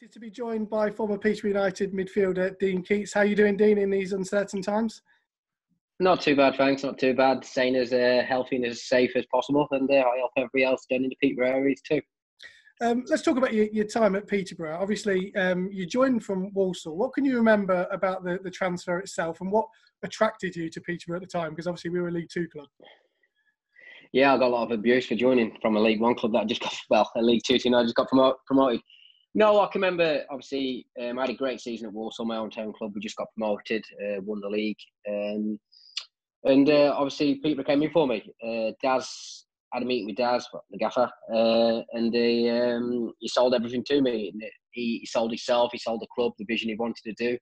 Delighted to be joined by former Peterborough United midfielder Dean Keates. How are you doing, Dean, in these uncertain times? Not too bad, thanks. Not too bad. Staying as healthy and as safe as possible, and I hope everybody else down in the Peterborough areas too. Let's talk about your time at Peterborough. Obviously, you joined from Walsall. What can you remember about the transfer itself, and what attracted you to Peterborough at the time? Because obviously we were a League Two club. Yeah, I got a lot of abuse for joining from a League One club that just got, a League Two team that just got promoted. No, I can remember, obviously, I had a great season at Walsall, my hometown club. We just got promoted, won the league. Obviously, Peterborough came in for me. Daz, had a meeting with Daz, the gaffer, and he sold everything to me. He sold himself, he sold the club, the vision he wanted to do.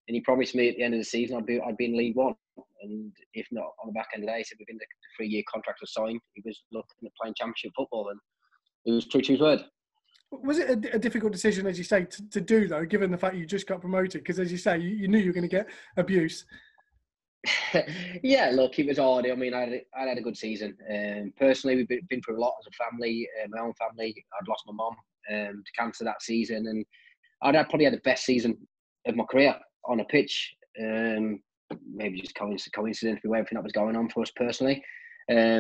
And he promised me at the end of the season I'd be in League One. And if not, on the back end of the day, he said within the 3-year contract was signed, he was looking at playing Championship football. And he was true to his word. Was it a difficult decision, as you say, to do, though, given the fact you just got promoted? Because, as you say, you knew you were going to get abuse. Yeah, look, it was hard. I mean, I had a good season. Personally, we've been through a lot as a family. My own family, I'd lost my mum to cancer that season. And I'd probably had the best season of my career on a pitch. Maybe just coincidence with everything that was going on for us personally.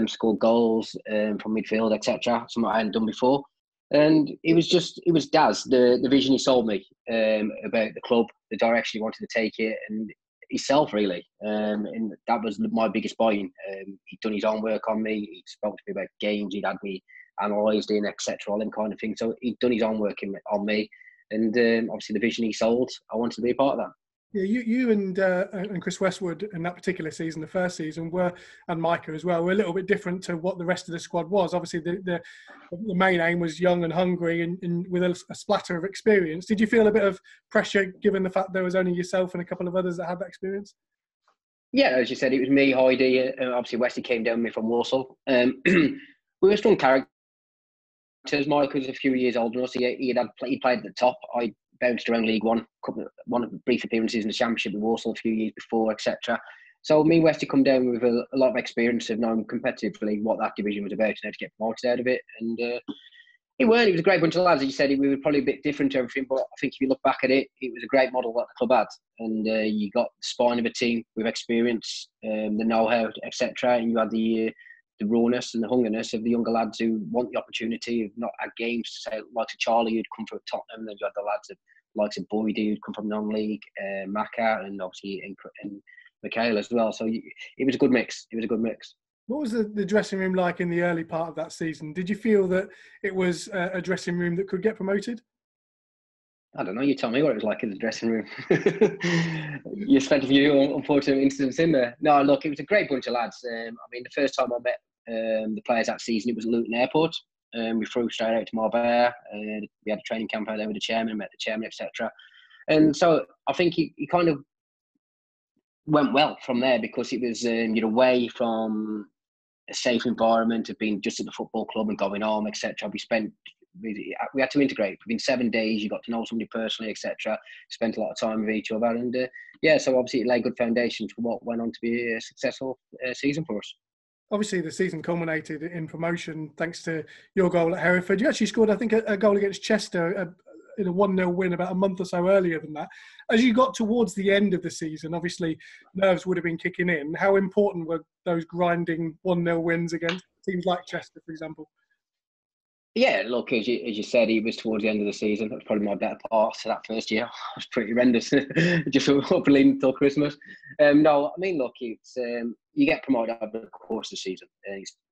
Scored goals from midfield, etc. Something I hadn't done before. And it was Daz, the vision he sold me about the club, the direction he wanted to take it, and himself really. And that was my biggest buying. He'd done his own work on me. He spoke to me about games. He'd had me analysed in, etc. All them kind of things. So he'd done his own work on me. And obviously the vision he sold, I wanted to be a part of that. Yeah, you and Chris Westwood in that particular season, the first season, and Micah as well, were a little bit different to what the rest of the squad was. Obviously, the main aim was young and hungry and with a splatter of experience. Did you feel a bit of pressure given the fact there was only yourself and a couple of others that had that experience? Yeah, as you said, it was me, Heidi, obviously Westy came down with me from Walsall. We were strong characters. Mike was a few years older than us. He played at the top. I bounced around League One, one of the brief appearances in the Championship with Walsall a few years before, etc. So me and Westy come down with a lot of experience of knowing competitively what that division was about and how to get promoted out of it. And it was a great bunch of lads. As you said, we were probably a bit different to everything, but I think if you look back at it, it was a great model that the club had. And you got the spine of a team with experience, the know-how, etc. And you had the rawness and the hungerness of the younger lads who want the opportunity of not at games, say, like Charlie, who'd come from Tottenham, and then you had the lads like Boyd, who'd come from non-league, Maka, and obviously and Mikhail as well. So it was a good mix. What was the dressing room like in the early part of that season? Did you feel that it was a dressing room that could get promoted? I don't know. You tell me what it was like in the dressing room. You spent a few unfortunate incidents in there. No, look, it was a great bunch of lads. I mean, the first time I met the players that season, it was at Luton Airport. We flew straight out to Marbella. We had a training camp out there with the chairman, met the chairman, etc. And so I think he kind of went well from there because it was you're away from a safe environment of being just at the football club and going home, etc. We had to integrate. Within 7 days, you got to know somebody personally, etc. Spent a lot of time with each other, and so obviously it laid good foundations for what went on to be a successful season for us. Obviously, the season culminated in promotion thanks to your goal at Hereford. You actually scored, I think, a goal against Chester in a 1-0 win about a month or so earlier than that. As you got towards the end of the season, obviously nerves would have been kicking in. How important were those grinding 1-0 wins against teams like Chester, for example? Yeah, look, as you said, it was towards the end of the season. That was probably my better part of that first year. It was pretty horrendous, just up leading until Christmas. No, I mean, look, it's you get promoted over the course of the season.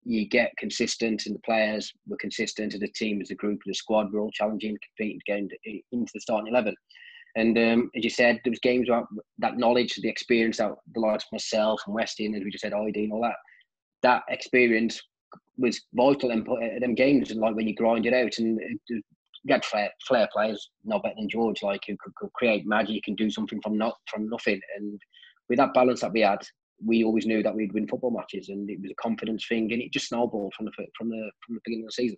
You get consistent, and the players were consistent, as a team, as a group, as a squad. We're all challenging, competing, getting into the starting 11. And as you said, there was games about that knowledge, the experience that the likes of myself and Westy, and as we just said, ID and all that. That experience was vital in them games, and like when you grind it out, and you had flair players, no better than George, like who could create magic and do something from nothing. And with that balance that we had, we always knew that we'd win football matches, and it was a confidence thing, and it just snowballed from the beginning of the season.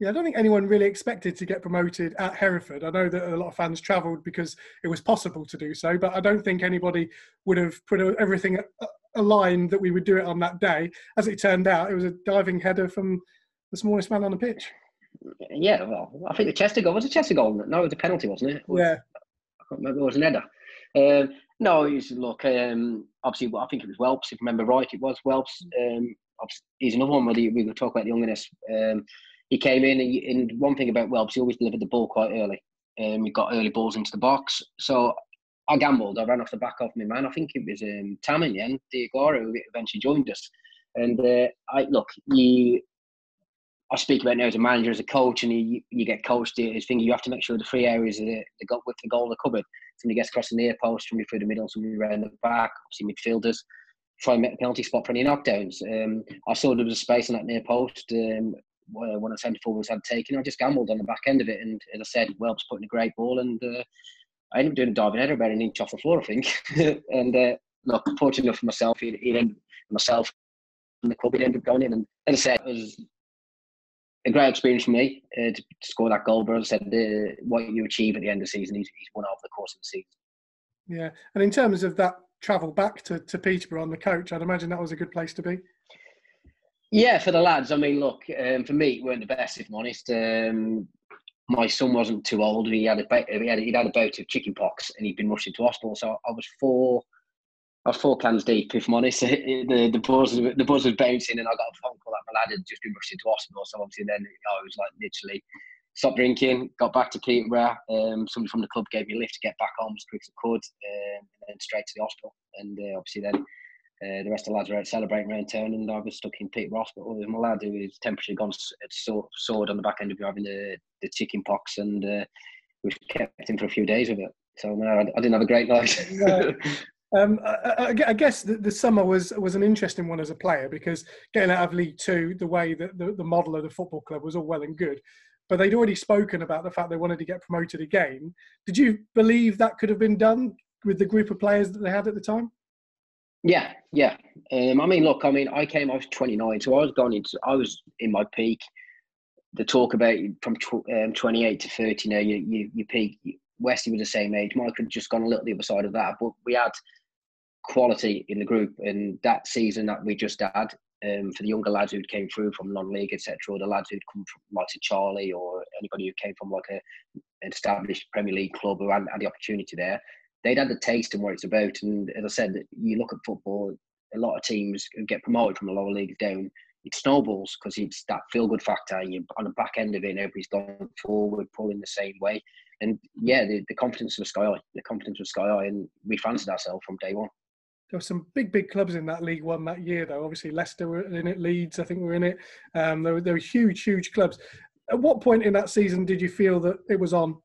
Yeah, I don't think anyone really expected to get promoted at Hereford. I know that a lot of fans travelled because it was possible to do so, but I don't think anybody would have put everything aligned that we would do it on that day. As it turned out, it was a diving header from the smallest man on the pitch. Yeah, well, I think the Chester goal was a Chester goal. No, it was a penalty, wasn't it? Yeah. I can't remember. It was an header. No, look. Obviously, I think it was Welps. If I remember right, it was Welps. He's another one where we could talk about the younginess. He came in, and one thing about Welps, he always delivered the ball quite early. We got early balls into the box, so I gambled. I ran off the back of my man. I think it was Tam in the end, Diagora, who eventually joined us. And I speak about now as a manager, as a coach, and you get coached. His thing, you have to make sure the three areas of the goal are covered. Somebody gets across the near post, somebody through the middle, somebody around the back. Obviously, midfielders try and make a penalty spot for any knockdowns. I saw there was a space on that near post. When the centre forwards had taken, I just gambled on the back end of it, and as I said, Welps put in a great ball, and I ended up doing a diving header about an inch off the floor, I think. And look, fortunate enough for myself, myself and the club, he'd ended up going in, and as I said, it was a great experience for me to score that goal. But as I said, what you achieve at the end of the season, he's won over the course of the season. Yeah, and in terms of that travel back to Peterborough on the coach, I'd imagine that was a good place to be. Yeah, for the lads. I mean, look, for me, it weren't the best, if I'm honest. My son wasn't too old. He'd had a bout of chickenpox, and he'd been rushed into hospital. So I was four cans deep, if I'm honest. The buzz was bouncing, and I got a phone call that my lad had just been rushed into hospital. So obviously then I was like literally stopped drinking, got back to Peterborough. Somebody from the club gave me a lift to get back home as quick as I could, and then straight to the hospital. And obviously then the rest of the lads were out celebrating around town, and I was stuck in Peterborough Hospital with my lad who his temperature gone soared on the back end of having the chicken pox, and we kept him for a few days with it. So no, I didn't have a great night. I guess the summer was an interesting one as a player, because getting out of League Two, the way that the model of the football club was all well and good, but they'd already spoken about the fact they wanted to get promoted again. Did you believe that could have been done with the group of players that they had at the time? Yeah. I mean, look, I was 29, so I was in my peak. The talk about from 28 to 30 now, you peak. Westy was the same age. Mike had just gone a little the other side of that, but we had quality in the group, and that season that we just had, for the younger lads who came through from non-league, etc., or the lads who'd come from like Charlie, or anybody who came from like an established Premier League club who had the opportunity there, they'd had the taste and what it's about. And as I said, you look at football, a lot of teams who get promoted from the lower leagues down, it snowballs because it's that feel-good factor. You're on the back end of it, and everybody's going forward, pulling the same way. And yeah, the confidence was sky high, and we fancied ourselves from day one. There were some big clubs in that League One that year, though. Obviously, Leicester were in it, Leeds, I think, were in it. There were huge clubs. At what point in that season did you feel that it was on?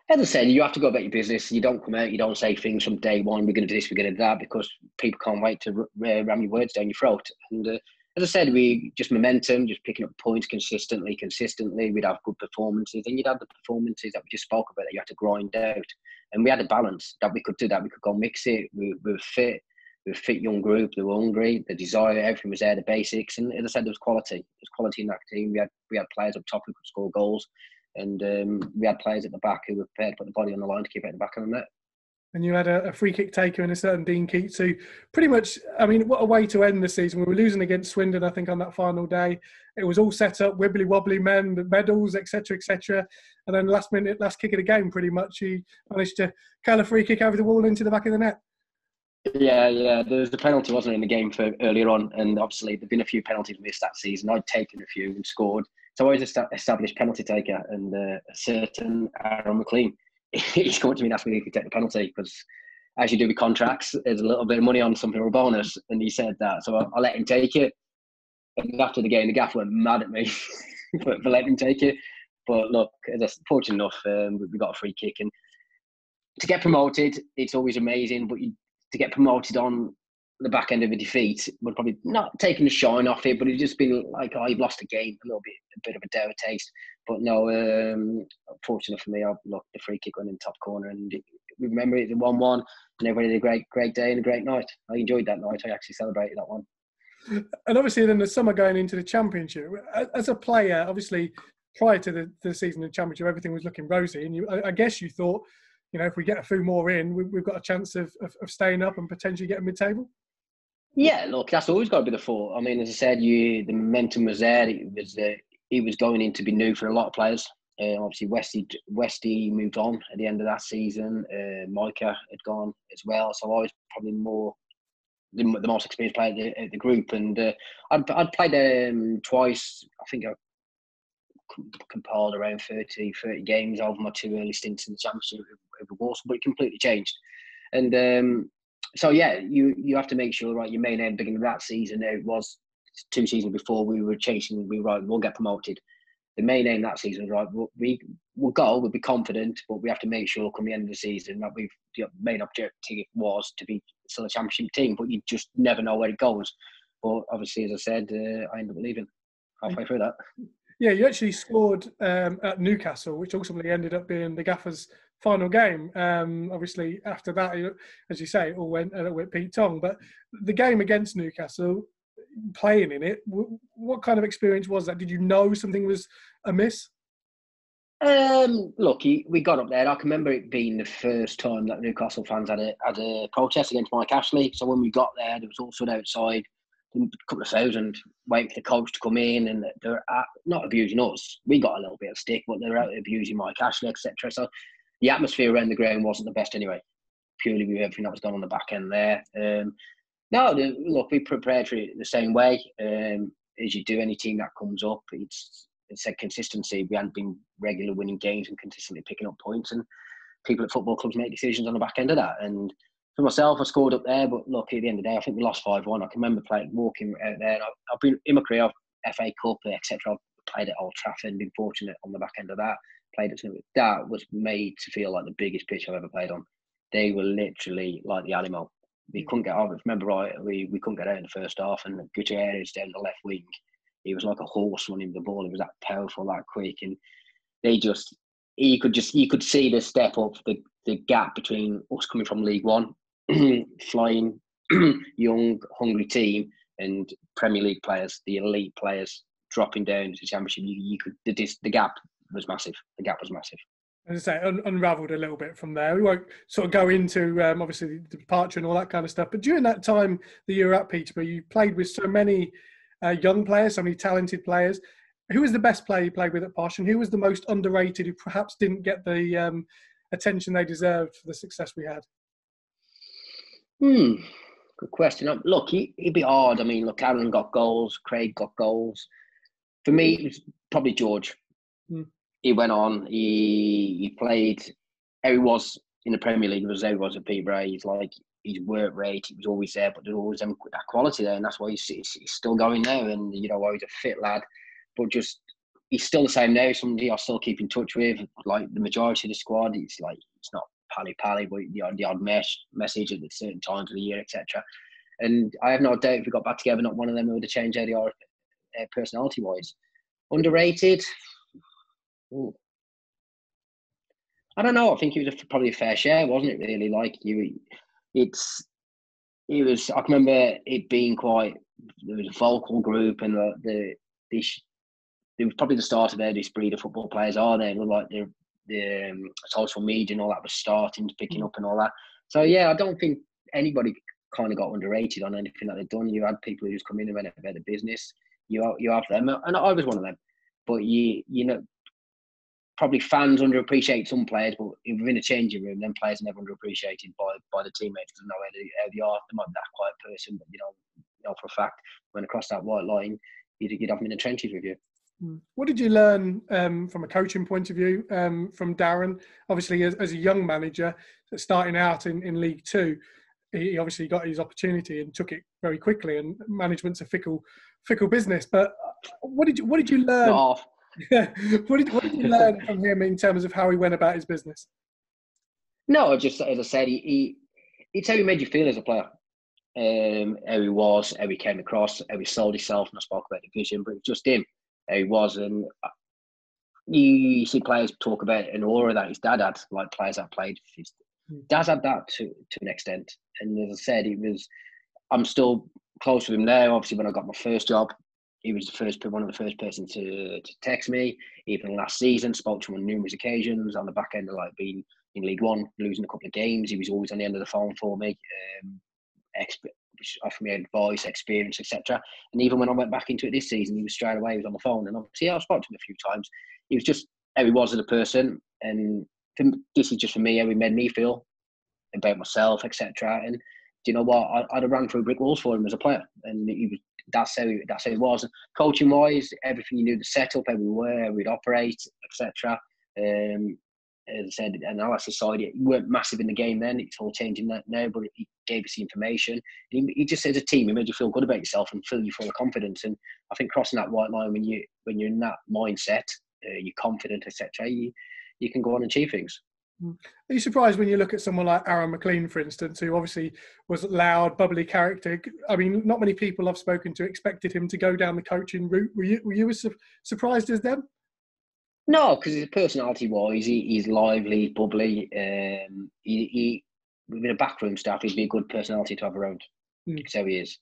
As I said, you have to go about your business. You don't come out, you don't say things from day one, we're going to do this, we're going to do that, because people can't wait to ram your words down your throat. And as I said, we just momentum, just picking up points consistently. We'd have good performances, and you'd have the performances that we just spoke about that you had to grind out. And we had a balance that we could do that. We could go mix it. We were fit. We were a fit young group. They were hungry. The desire, everything was there, the basics. And as I said, there was quality. There was quality in that team. We had players up top who could score goals. And we had players at the back who were prepared to put the body on the line to keep it at the back of the net. And you had a free kick taker in a certain Dean Keates, who pretty much, I mean, what a way to end the season. We were losing against Swindon, I think, on that final day. It was all set up, wibbly wobbly men, the medals, etc. And then last kick of the game, pretty much, he managed to curl a free kick over the wall into the back of the net. Yeah. There was a penalty, wasn't it, in the game for earlier on, and obviously there've been a few penalties missed that season. I'd taken a few and scored, so I was an established penalty taker, and a certain Aaron McLean, he's come up to me and asked me if he could take the penalty, because as you do with contracts, there's a little bit of money on something or a bonus, and he said that, so I let him take it. And after the game, the gaffer went mad at me for letting him take it. But look, fortunate enough, we got a free kick, and to get promoted, it's always amazing, but to get promoted on the back end of a defeat would probably not taking the shine off it, but it'd just been like, oh, you've lost a game, a bit of a dour taste. But no, fortunate for me, the free kick went in the top corner, and we remember it 1-1, and everybody had a great day and a great night. I enjoyed that night. I actually celebrated that one. And obviously then the summer going into the Championship, as a player, obviously prior to the season in the Championship, everything was looking rosy, and I guess you thought, you know, if we get a few more in, we've got a chance of staying up and potentially getting mid-table. Yeah, look, that's always got to be the thought. I mean, as I said, the momentum was there. It was it was going in to be new for a lot of players. Obviously, Westy moved on at the end of that season. Micah had gone as well, so I was probably the most experienced player at the group. And I'd played twice. I think I compiled around 30 games over my 2 early stints in the Championship of Warsaw, but it completely changed. And so, yeah, you have to make sure, right, your main aim beginning of that season, it was 2 seasons before we were chasing, we'll get promoted. The main aim that season, right, we'll go, we'll be confident, but we have to make sure come the end of the season that the main objective was to be still a Championship team, but you just never know where it goes. But obviously, as I said, I ended up leaving halfway through that. Yeah, you actually scored at Newcastle, which ultimately ended up being the Gaffer's final game. Obviously, after that, as you say, it all went a little bit Pete Tong. But the game against Newcastle, playing in it, what kind of experience was that? Did you know something was amiss? Look, we got up there. I can remember it being the first time that Newcastle fans had a protest against Mike Ashley. So when we got there was all stood outside, a couple of thousand, waiting for the coach to come in, and they're not abusing us. We got a little bit of stick, but they were out abusing Mike Ashley, etc. So the atmosphere around the ground wasn't the best anyway, purely with everything that was going on the back end there. Look, we prepared for it the same way as you do any team that comes up. It's a consistency. We hadn't been regular winning games and consistently picking up points, and people at football clubs make decisions on the back end of that. And for myself, I scored up there, but look, at the end of the day, I think we lost 5-1. I can remember walking out there. I've been in my career, FA Cup, etc. I've played at Old Trafford, been fortunate on the back end of that. Played at something that was made to feel like the biggest pitch I've ever played on. They were literally like the Alamo. We couldn't get out. If I remember right, we couldn't get out in the first half, and Gutierrez down the left wing, he was like a horse running the ball. He was that powerful, that quick, and you could see the step up, the gap between us coming from League One, flying, young, hungry team, and Premier League players, the elite players dropping down to the Championship. The gap was massive. The gap was massive. As I say, unravelled a little bit from there. We won't sort of go into, obviously, the departure and all that kind of stuff. But during that time that you were at Peterborough, you played with so many young players, so many talented players. Who was the best player you played with at Posh, and who was the most underrated, who perhaps didn't get the attention they deserved for the success we had? Good question. Look, it'd be hard. I mean, look, Aaron got goals, Craig got goals. For me, it was probably George. He went on. He played how he was in the Premier League. Was how he was at Peterborough. He's like his work rate. He was always there, but there's always that quality there, and that's why he's still going now. And he's a fit lad, but just he's still the same now. Somebody I still keep in touch with. Like the majority of the squad, it's not pally, but the odd message at certain times of the year, etc. And I have no doubt if we got back together, not one of them would have changed how they are personality wise. Underrated. Ooh. I don't know. I think it was probably a fair share, wasn't it? Really, it was. I can remember it being quite. There was a vocal group, and it was probably the start of this breed of football players. Are they? Like the social media and all that was starting to picking up and all that. So yeah, I don't think anybody kind of got underrated on anything that they'd done. You had people who just come in and went about the business. You have them, and I was one of them. But you know. Probably fans underappreciate some players, but within a changing room, then players are never underappreciated by the teammates because they know how they are. They might be that quiet person, but you know for a fact when across that white line, you'd have them in the trenches with you. What did you learn from a coaching point of view from Darren? Obviously, as a young manager starting out in League Two, he obviously got his opportunity and took it very quickly. And management's a fickle business. But what did you learn? Not half. What did you learn from him in terms of how he went about his business? No, just as I said, it's how he made you feel as a player. How he was, how he came across, how he sold himself, and I spoke about the vision, but it's just him, how he was. And you see players talk about an aura that his dad had, like players that played. His dad had that to an extent. And as I said, I'm still close with him now. Obviously, when I got my first job, he was one of the first persons to text me. Even last season, spoke to him on numerous occasions on the back end of being in League One, losing a couple of games. He was always on the end of the phone for me. offered me advice, experience, etc. And even when I went back into it this season, he was straight away. He was on the phone, and obviously I've spoken to him a few times. He was just how he was as a person, and this is just for me how he made me feel about myself, etc. And do you know what? I'd have run through brick walls for him as a player, and he was. That's how he was. Coaching wise, everything, you knew the setup, how we were, how we'd operate, etc. As I said, analysis side, we weren't massive in the game then. It's all changing that now, but he gave us the information. He just said as a team, he made you feel good about yourself and fill you full of confidence. And I think crossing that white line when you're in that mindset, you're confident, etc. You can go on and achieve things. Are you surprised when you look at someone like Aaron McLean, for instance, who obviously was a loud, bubbly character? I mean, not many people I've spoken to expected him to go down the coaching route. Were you as surprised as them? No, because his personality-wise, he's lively, bubbly. Within a backroom staff, he'd be a good personality to have around. That's how he is.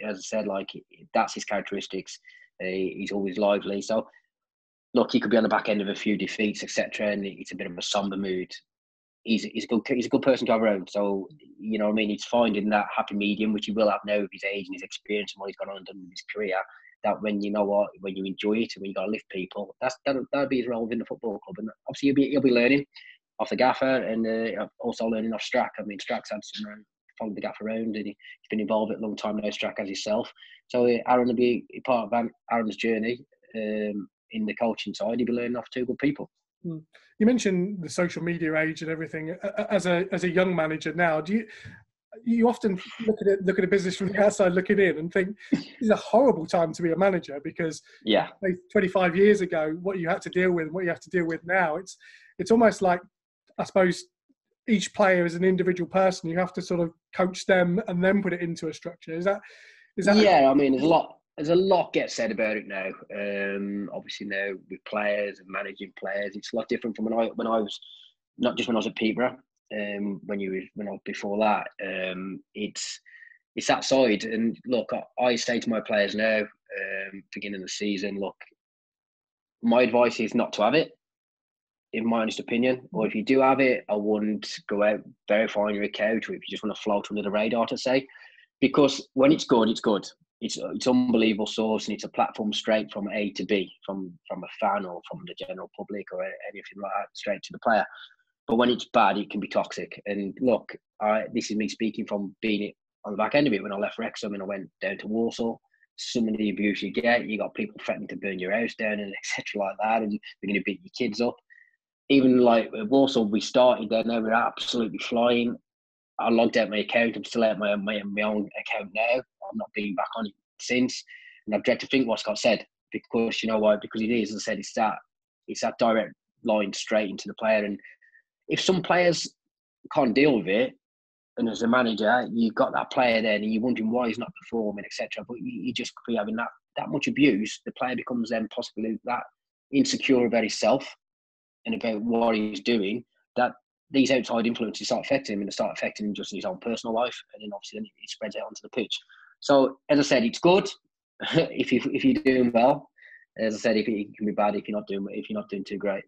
As I said, like, that's his characteristics. He's always lively. So, look, he could be on the back end of a few defeats, etc., and it's a bit of a somber mood. He's a good person to have around. So, you know what I mean? He's finding that happy medium, which he will have now with his age and his experience and what he's gone on and done in his career. That when you know what, when you enjoy it and when you got to lift people, that'll be his role within the football club. And obviously he'll be learning off the gaffer and also learning off Strack. I mean, Strack's had some followed the gaffer around and he's been involved at a long time now. Strack as himself. So Aaron will be part of Aaron's journey in the coaching side. He'll be learning off two good people. You mentioned the social media age and everything. As a young manager now, do you often look at a business from the outside looking in and think it's a horrible time to be a manager because 25 years ago, what you had to deal with and what you have to deal with now, it's almost like, I suppose, each player is an individual person. You have to sort of coach them and then put it into a structure. Is that? Yeah, I mean, there's a lot gets said about it now. Obviously now with players and managing players, it's a lot different from when I was not just when I was at Peterborough. When I was before that, it's that side. And look, I say to my players now, beginning of the season, look, my advice is not to have it, in my honest opinion. Or if you do have it, I wouldn't go out verifying your account, or if you just want to float under the radar to say, because when it's good, it's good. It's unbelievable source, and it's a platform straight from A to B, from a fan or from the general public or anything like that, straight to the player. But when it's bad, it can be toxic. And look, this is me speaking from being on the back end of it. When I left Wrexham and I went down to Walsall, some of the abuse you get, you got people threatening to burn your house down and etc. like that, and they're going to beat your kids up. Even like at Walsall, we started there, now we're absolutely flying. I logged out my account. I'm still out my own account now. I'm not being back on it since. And I've dread to think what's got said, because you know why? Because it is, as I said, it's that direct line straight into the player. And if some players can't deal with it, and as a manager, you've got that player there and you're wondering why he's not performing, etc. But you just be having that much abuse, the player becomes then possibly that insecure about himself and about what he's doing, that these outside influences start affecting him, and they start affecting him just in his own personal life, and then obviously it spreads out onto the pitch. So, as I said, it's good if you're doing well. As I said, it can be bad if you're not doing too great.